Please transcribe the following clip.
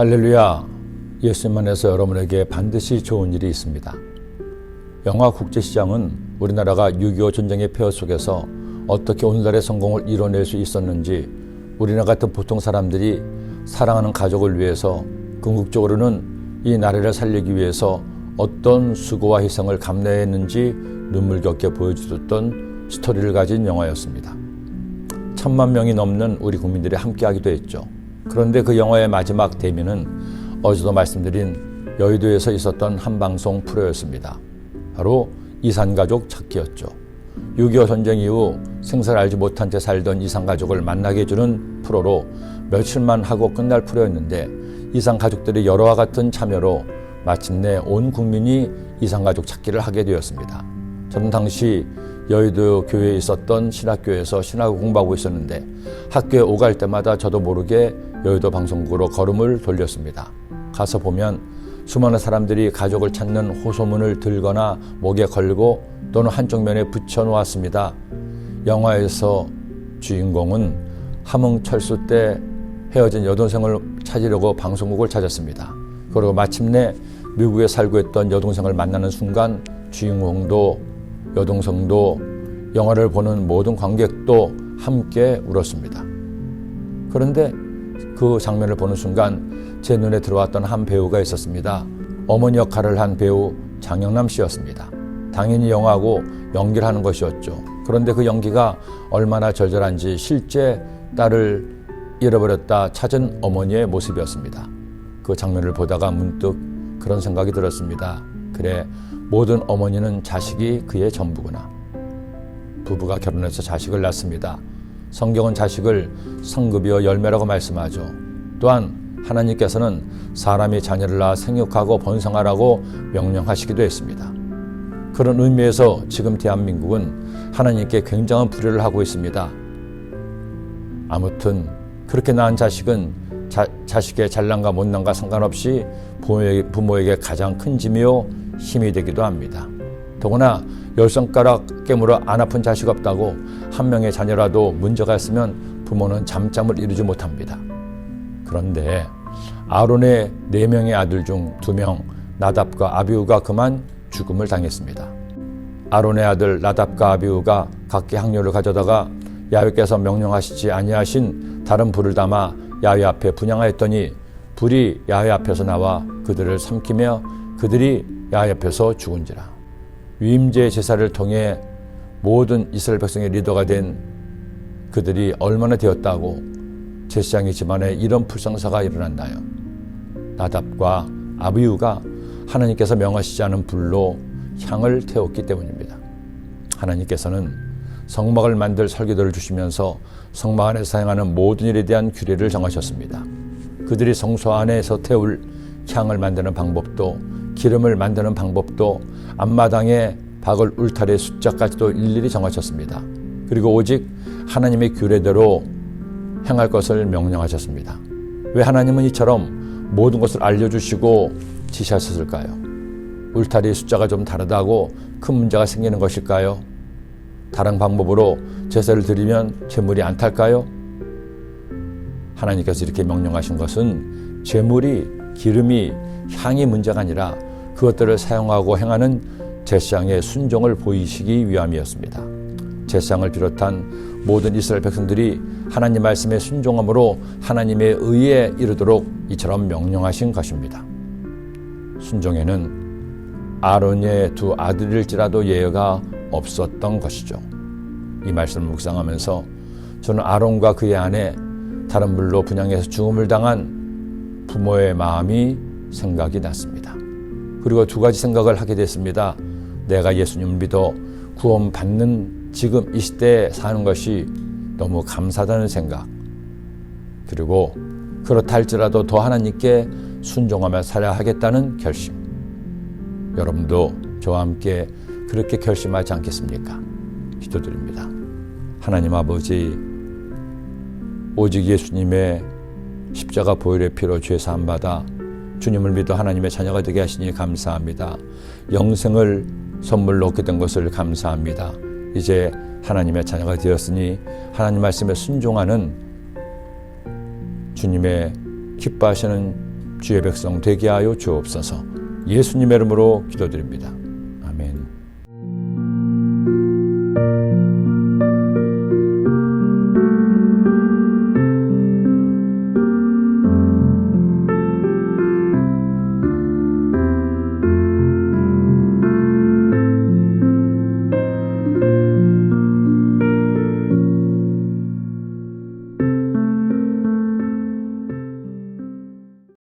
할렐루야. 예수님 안에서 여러분에게 반드시 좋은 일이 있습니다. 영화 국제시장은 우리나라가 6.25 전쟁의 폐허 속에서 어떻게 오늘날의 성공을 이뤄낼 수 있었는지, 우리나라 같은 보통 사람들이 사랑하는 가족을 위해서, 궁극적으로는 이 나라를 살리기 위해서 어떤 수고와 희생을 감내했는지 눈물겹게 보여주었던 스토리를 가진 영화였습니다. 1,000만 명이 넘는 우리 국민들이 함께하기도 했죠. 그런데 그 영화의 마지막 대미는 어제도 말씀드린 여의도에서 있었던 한 방송 프로였습니다. 바로 이산가족 찾기였죠. 6.25 전쟁 이후 생사를 알지 못한 채 살던 이산가족을 만나게 해주는 프로로 며칠만 하고 끝날 프로였는데, 이산가족들의 여러와 같은 참여로 마침내 온 국민이 이산가족 찾기를 하게 되었습니다. 저는 당시 여의도 교회에 있었던 신학교에서 신학을 공부하고 있었는데, 학교에 오갈 때마다 저도 모르게 여의도 방송국으로 걸음을 돌렸습니다. 가서 보면 수많은 사람들이 가족을 찾는 호소문을 들거나 목에 걸고 또는 한쪽 면에 붙여 놓았습니다. 영화에서 주인공은 함흥철수 때 헤어진 여동생을 찾으려고 방송국을 찾았습니다. 그리고 마침내 미국에 살고 있던 여동생을 만나는 순간 주인공도 여동생도 영화를 보는 모든 관객도 함께 울었습니다. 그런데 그 장면을 보는 순간 제 눈에 들어왔던 한 배우가 있었습니다. 어머니 역할을 한 배우 장영남 씨였습니다. 당연히 영화고 연기를 하는 것이었죠. 그런데 그 연기가 얼마나 절절한지 실제 딸을 잃어버렸다 찾은 어머니의 모습이었습니다. 그 장면을 보다가 문득 그런 생각이 들었습니다. 그래, 모든 어머니는 자식이 그의 전부구나. 부부가 결혼해서 자식을 낳습니다. 성경은 자식을 성급이여 열매라고 말씀하죠. 또한 하나님께서는 사람이 자녀를 낳아 생육하고 번성하라고 명령하시기도 했습니다. 그런 의미에서 지금 대한민국은 하나님께 굉장한 불효를 하고 있습니다. 아무튼 그렇게 낳은 자식은 자식의 잘난과 못난과 상관없이 부모에게 가장 큰 짐이요 힘이 되기도 합니다. 더구나 10손가락 깨물어 안 아픈 자식 없다고 한 명의 자녀라도 문제가 있으면 부모는 잠잠을 이루지 못합니다. 그런데 아론의 4명의 아들 중 2명 나답과 아비후가 그만 죽음을 당했습니다. 아론의 아들 나답과 아비후가 각기 향료를 가져다가 야훼께서 명령하시지 아니하신 다른 불을 담아 야훼 앞에 분향하였더니 불이 야훼 앞에서 나와 그들을 삼키며 그들이 야훼 앞에서 죽은지라. 위임제 제사를 통해 모든 이스라엘 백성의 리더가 된 그들이 얼마나 되었다고 제사장의 집안에 이런 불상사가 일어났나요? 나답과 아비후가 하나님께서 명하시지 않은 불로 향을 태웠기 때문입니다. 하나님께서는 성막을 만들 설계도를 주시면서 성막 안에서 사용하는 모든 일에 대한 규례를 정하셨습니다. 그들이 성소 안에서 태울 향을 만드는 방법도, 기름을 만드는 방법도, 앞마당에 박을 울타리의 숫자까지도 일일이 정하셨습니다. 그리고 오직 하나님의 규례대로 행할 것을 명령하셨습니다. 왜 하나님은 이처럼 모든 것을 알려주시고 지시하셨을까요? 울타리의 숫자가 좀 다르다고 큰 문제가 생기는 것일까요? 다른 방법으로 제사를 드리면 제물이 안 탈까요? 하나님께서 이렇게 명령하신 것은 제물이, 기름이, 향이 문제가 아니라 그것들을 사용하고 행하는 제사장의 순종을 보이시기 위함이었습니다. 제사장을 비롯한 모든 이스라엘 백성들이 하나님 말씀에 순종함으로 하나님의 의에 이르도록 이처럼 명령하신 것입니다. 순종에는 아론의 2 아들일지라도 예외가 없었던 것이죠. 이 말씀을 묵상하면서 저는 아론과 그의 아내, 다른 불로 분향해서 죽음을 당한 부모의 마음이 생각이 났습니다. 그리고 2가지 생각을 하게 됐습니다. 내가 예수님을 믿어 구원받는 지금 이 시대에 사는 것이 너무 감사하다는 생각, 그리고 그렇다 할지라도 더 하나님께 순종하며 살아야 하겠다는 결심. 여러분도 저와 함께 그렇게 결심하지 않겠습니까? 기도드립니다. 하나님 아버지, 오직 예수님의 십자가 보혈의 피로 죄 사함 받아 주님을 믿어 하나님의 자녀가 되게 하시니 감사합니다. 영생을 선물로 얻게 된 것을 감사합니다. 이제 하나님의 자녀가 되었으니 하나님 말씀에 순종하는 주님의 기뻐하시는 주의 백성 되게 하여 주옵소서. 예수님의 이름으로 기도드립니다.